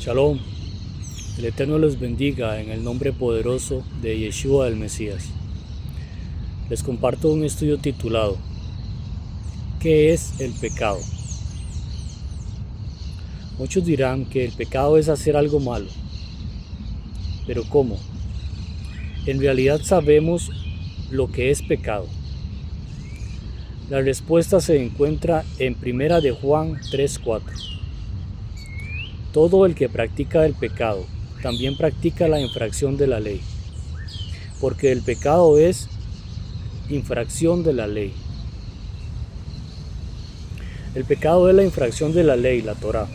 Shalom, el Eterno los bendiga en el nombre poderoso de Yeshua el Mesías. Les comparto un estudio titulado ¿Qué es el pecado? Muchos dirán que el pecado es hacer algo malo, pero ¿cómo? En realidad sabemos lo que es pecado. La respuesta se encuentra en 1 de Juan 3:4. Todo el que practica el pecado también practica la infracción de la ley, porque el pecado es infracción de la ley. El pecado es la infracción de la ley, la Torá.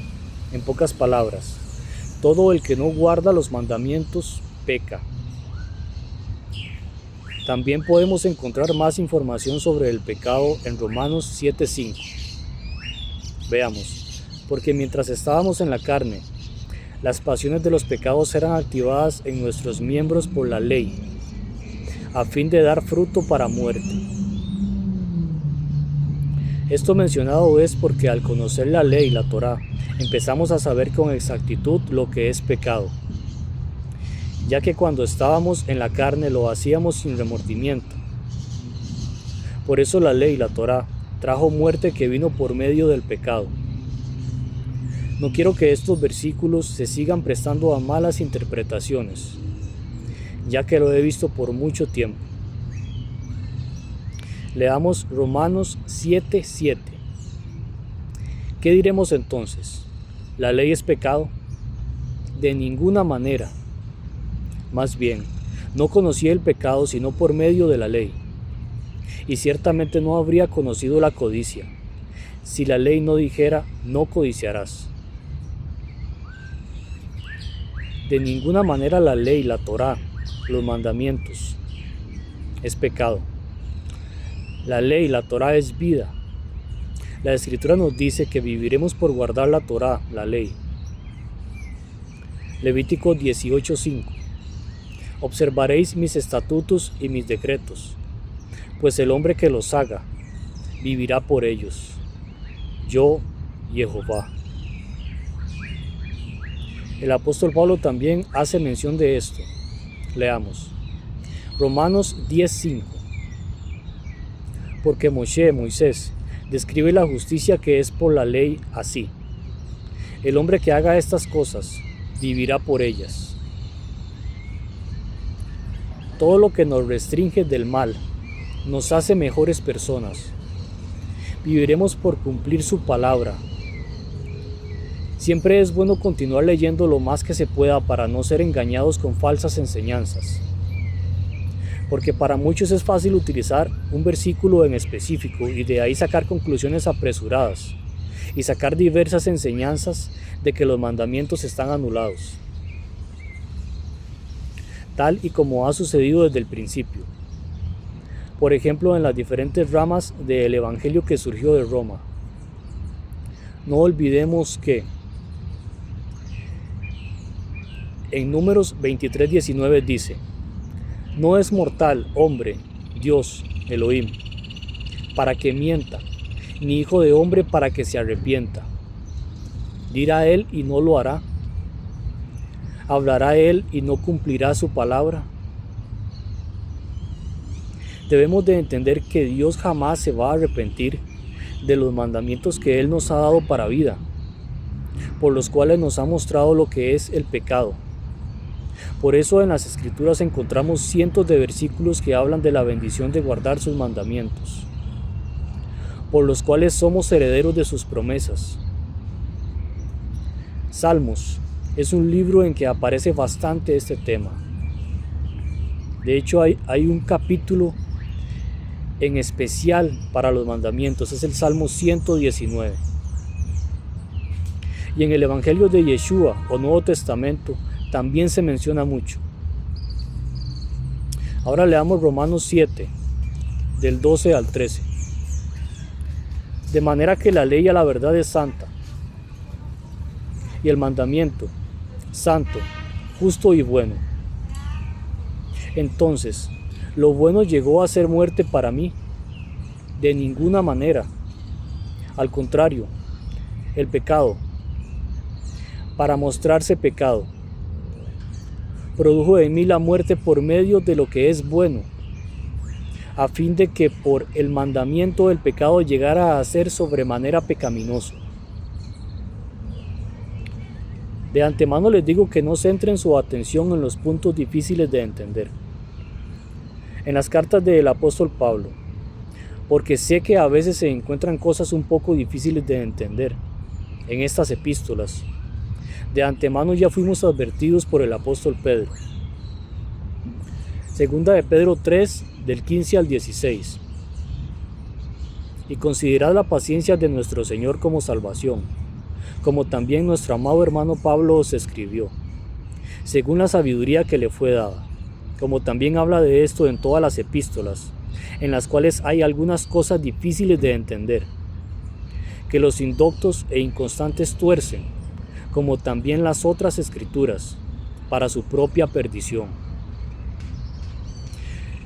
En pocas palabras, todo el que no guarda los mandamientos peca. También podemos encontrar más información sobre el pecado en Romanos 7:5. Veamos. Porque mientras estábamos en la carne, las pasiones de los pecados eran activadas en nuestros miembros por la ley, a fin de dar fruto para muerte. Esto mencionado es porque al conocer la ley, la Torá, empezamos a saber con exactitud lo que es pecado, ya que cuando estábamos en la carne lo hacíamos sin remordimiento. Por eso la ley, la Torá, trajo muerte que vino por medio del pecado. No quiero que estos versículos se sigan prestando a malas interpretaciones, ya que lo he visto por mucho tiempo. Leamos Romanos 7:7. ¿Qué diremos entonces? ¿La ley es pecado? De ninguna manera. Más bien, no conocía el pecado sino por medio de la ley, y ciertamente no habría conocido la codicia, si la ley no dijera, no codiciarás. De ninguna manera la ley, la Torá, los mandamientos, es pecado. La ley, la Torá es vida. La Escritura nos dice que viviremos por guardar la Torá, la ley. Levítico 18:5. Observaréis mis estatutos y mis decretos, pues el hombre que los haga, vivirá por ellos. Yo, Jehová. El apóstol Pablo también hace mención de esto. Leamos. Romanos 10:5. Porque Moisés, describe la justicia que es por la ley así. El hombre que haga estas cosas, vivirá por ellas. Todo lo que nos restringe del mal, nos hace mejores personas. Viviremos por cumplir su palabra. Siempre es bueno continuar leyendo lo más que se pueda para no ser engañados con falsas enseñanzas. Porque para muchos es fácil utilizar un versículo en específico y de ahí sacar conclusiones apresuradas y sacar diversas enseñanzas de que los mandamientos están anulados, tal y como ha sucedido desde el principio. Por ejemplo, en las diferentes ramas del evangelio que surgió de Roma. No olvidemos que en Números 23:19 dice: no es mortal hombre, Dios, Elohim, para que mienta, ni hijo de hombre para que se arrepienta. Dirá él y no lo hará. ¿Hablará él y no cumplirá su palabra? Debemos de entender que Dios jamás se va a arrepentir de los mandamientos que Él nos ha dado para vida, por los cuales nos ha mostrado lo que es el pecado. Por eso en las Escrituras encontramos cientos de versículos que hablan de la bendición de guardar sus mandamientos, por los cuales somos herederos de sus promesas. Salmos es un libro en que aparece bastante este tema. De hecho hay un capítulo en especial para los mandamientos, es el Salmo 119. Y en el Evangelio de Yeshua o Nuevo Testamento también se menciona mucho. Ahora leamos Romanos 7, del 12 al 13. De manera que la ley a la verdad es santa, y el mandamiento, santo, justo y bueno. Entonces, ¿lo bueno llegó a ser muerte para mí? De ninguna manera. Al contrario, el pecado, para mostrarse pecado. Produjo en mí la muerte por medio de lo que es bueno, a fin de que por el mandamiento del pecado llegara a ser sobremanera pecaminoso. De antemano les digo que no centren su atención en los puntos difíciles de entender en las cartas del apóstol Pablo, porque sé que a veces se encuentran cosas un poco difíciles de entender en estas epístolas. De antemano ya fuimos advertidos por el apóstol Pedro. Segunda de Pedro 3, del 15 al 16. Y considerad la paciencia de nuestro Señor como salvación, como también nuestro amado hermano Pablo os escribió, según la sabiduría que le fue dada, como también habla de esto en todas las epístolas, en las cuales hay algunas cosas difíciles de entender, que los indoctos e inconstantes tuercen, como también las otras escrituras, para su propia perdición.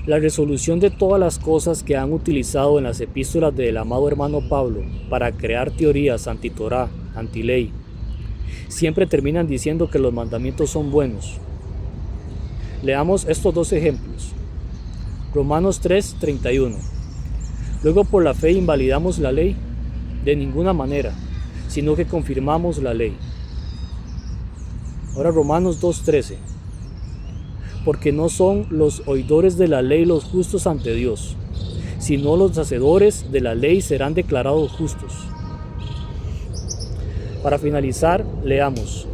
La resolución de todas las cosas que han utilizado en las epístolas del amado hermano Pablo para crear teorías anti-Torá, anti-ley, siempre terminan diciendo que los mandamientos son buenos. Leamos estos dos ejemplos. Romanos 3:31. Luego por la fe invalidamos la ley, de ninguna manera, sino que confirmamos la ley. Ahora Romanos 2:13. Porque no son los oidores de la ley los justos ante Dios, sino los hacedores de la ley serán declarados justos. Para finalizar, leamos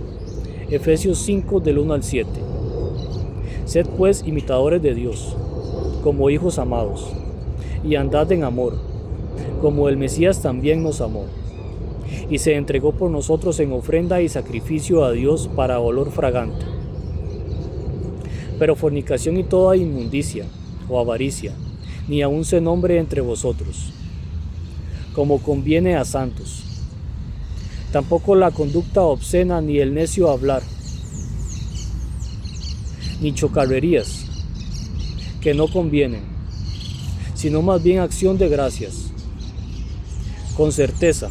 Efesios 5 del 1 al 7. Sed pues imitadores de Dios, como hijos amados, y andad en amor, como el Mesías también nos amó, y se entregó por nosotros en ofrenda y sacrificio a Dios para olor fragante. Pero fornicación y toda inmundicia o avaricia, ni aun se nombre entre vosotros, como conviene a santos. Tampoco la conducta obscena, ni el necio hablar, ni chocarrerías, que no convienen, sino más bien acción de gracias. Con certeza,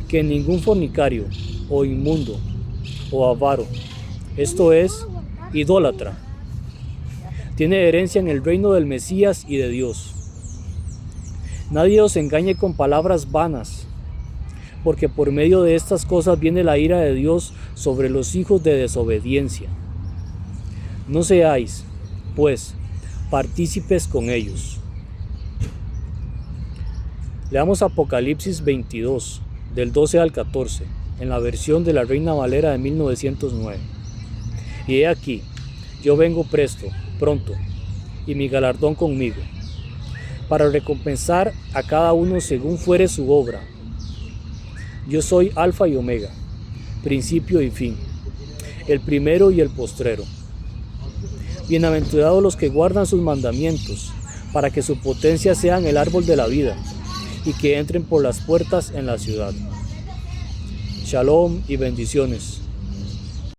que ningún fornicario, o inmundo, o avaro, esto es, idólatra, tiene herencia en el reino del Mesías y de Dios. Nadie os engañe con palabras vanas, porque por medio de estas cosas viene la ira de Dios sobre los hijos de desobediencia. No seáis, pues, partícipes con ellos. Leamos Apocalipsis 22, del 12 al 14, en la versión de la Reina Valera de 1909. Y he aquí, yo vengo pronto, y mi galardón conmigo, para recompensar a cada uno según fuere su obra. Yo soy Alfa y Omega, principio y fin, el primero y el postrero. Bienaventurados los que guardan sus mandamientos, para que su potencia sean el árbol de la vida, y que entren por las puertas en la ciudad. Shalom y bendiciones.